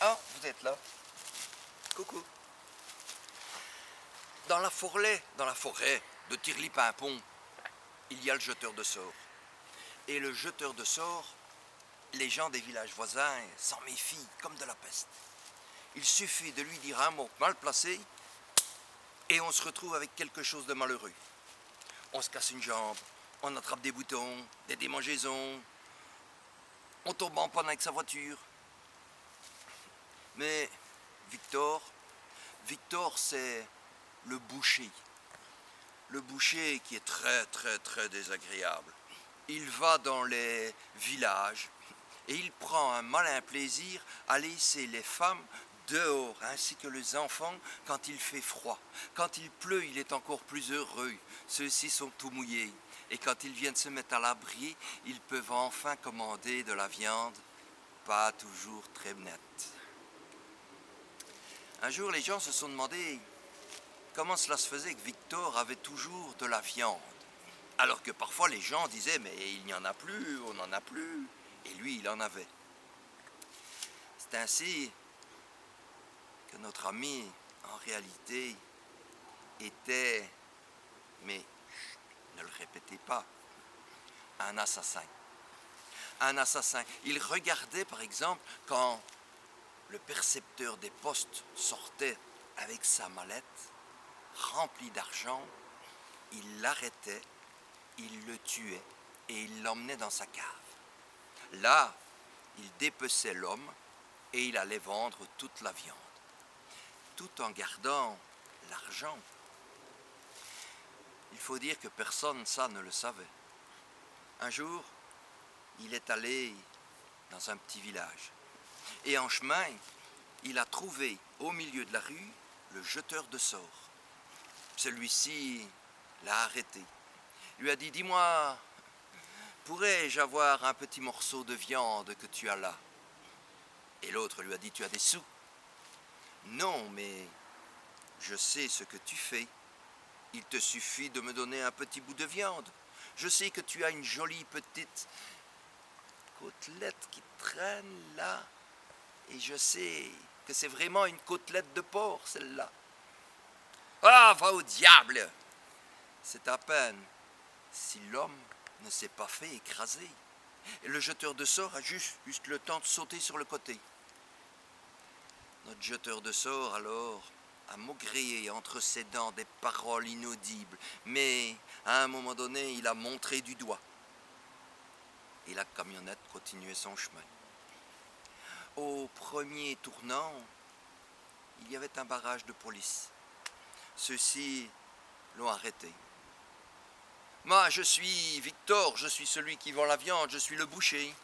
Ah, vous êtes là. Coucou. Dans la forêt de Tirly-Pimpon, il y a le jeteur de sorts. Et le jeteur de sorts, les gens des villages voisins s'en méfient comme de la peste. Il suffit de lui dire un mot mal placé et on se retrouve avec quelque chose de malheureux. On se casse une jambe, on attrape des boutons, des démangeaisons, on tombe en panne avec sa voiture. Mais Victor, c'est le boucher. Le boucher qui est très très très désagréable. Il va dans les villages et il prend un malin plaisir à laisser les femmes dehors ainsi que les enfants quand il fait froid. Quand il pleut, il est encore plus heureux. Ceux-ci sont tout mouillés. Et quand ils viennent se mettre à l'abri, ils peuvent enfin commander de la viande, pas toujours très nette. Un jour, les gens se sont demandé comment cela se faisait que Victor avait toujours de la viande. Alors que parfois les gens disaient « mais il n'y en a plus, on n'en a plus ». Et lui, il en avait. C'est ainsi que notre ami, en réalité, était, mais chut, ne le répétez pas, un assassin. Un assassin. Il regardait, par exemple, quand le percepteur des postes sortait avec sa mallette remplie d'argent, il l'arrêtait, il le tuait et il l'emmenait dans sa cave. Là, il dépeçait l'homme et il allait vendre toute la viande, tout en gardant l'argent. Il faut dire que personne, ça, ne le savait. Un jour, il est allé dans un petit village et en chemin, il a trouvé au milieu de la rue le jeteur de sorts. Celui-ci l'a arrêté. Il lui a dit « Dis-moi, pourrais-je avoir un petit morceau de viande que tu as là ?» Et l'autre lui a dit « Tu as des sous ?» ?»« Non, mais je sais ce que tu fais. Il te suffit de me donner un petit bout de viande. Je sais que tu as une jolie petite côtelette qui traîne là. Et je sais que c'est vraiment une côtelette de porc, celle-là. »« Ah, va au diable !» C'est à peine si l'homme ne s'est pas fait écraser. Et le jeteur de sorts a juste le temps de sauter sur le côté. Notre jeteur de sorts, alors, a maugréé entre ses dents des paroles inaudibles, mais à un moment donné, il a montré du doigt. Et la camionnette continuait son chemin. Au premier tournant, il y avait un barrage de police. Ceux-ci l'ont arrêté. « Moi, je suis Victor, je suis celui qui vend la viande, je suis le boucher. »«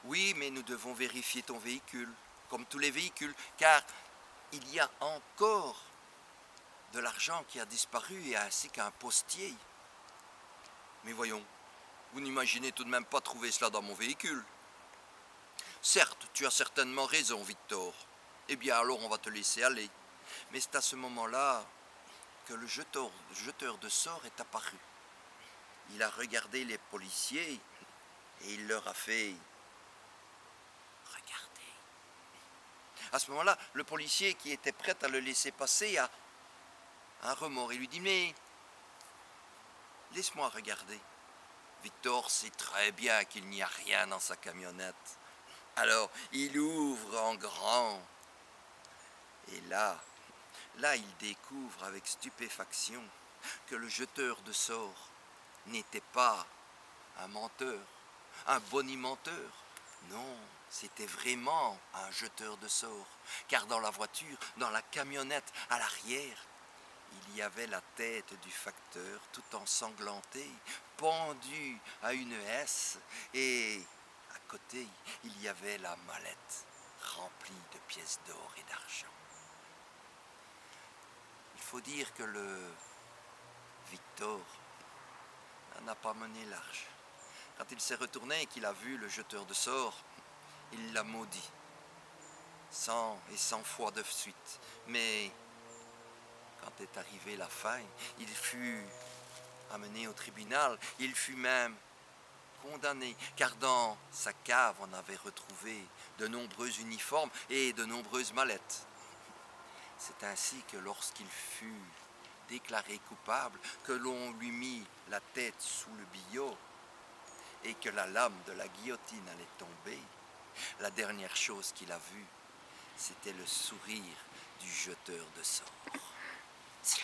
Oui, mais nous devons vérifier ton véhicule, comme tous les véhicules, car il y a encore de l'argent qui a disparu et ainsi qu'un postier. »« Mais voyons, vous n'imaginez tout de même pas trouver cela dans mon véhicule. »« Certes, tu as certainement raison, Victor. Eh bien, alors on va te laisser aller. » Mais c'est à ce moment-là que le jeteur de sorts est apparu. Il a regardé les policiers et il leur a fait « Regardez ». À ce moment-là, le policier qui était prêt à le laisser passer a un remords. Il lui dit « Mais laisse-moi regarder. » Victor sait très bien qu'il n'y a rien dans sa camionnette. Alors, il ouvre en grand. Et là, il découvre avec stupéfaction que le jeteur de sorts n'était pas un menteur, un bonimenteur. Non, c'était vraiment un jeteur de sorts. Car dans la voiture, dans la camionnette, à l'arrière, il y avait la tête du facteur tout ensanglantée, pendue à une hesse, et à côté, il y avait la mallette remplie de pièces d'or et d'argent. Il faut dire que le Victor n'a pas mené large. Quand il s'est retourné et qu'il a vu le jeteur de sorts, il l'a maudit, 100 et 100 fois de suite. Mais quand est arrivée la fin, il fut amené au tribunal, il fut même condamné, car dans sa cave on avait retrouvé de nombreux uniformes et de nombreuses mallettes. C'est ainsi que lorsqu'il fut déclaré coupable, que l'on lui mit la tête sous le billot et que la lame de la guillotine allait tomber, la dernière chose qu'il a vue, c'était le sourire du jeteur de sort. C'est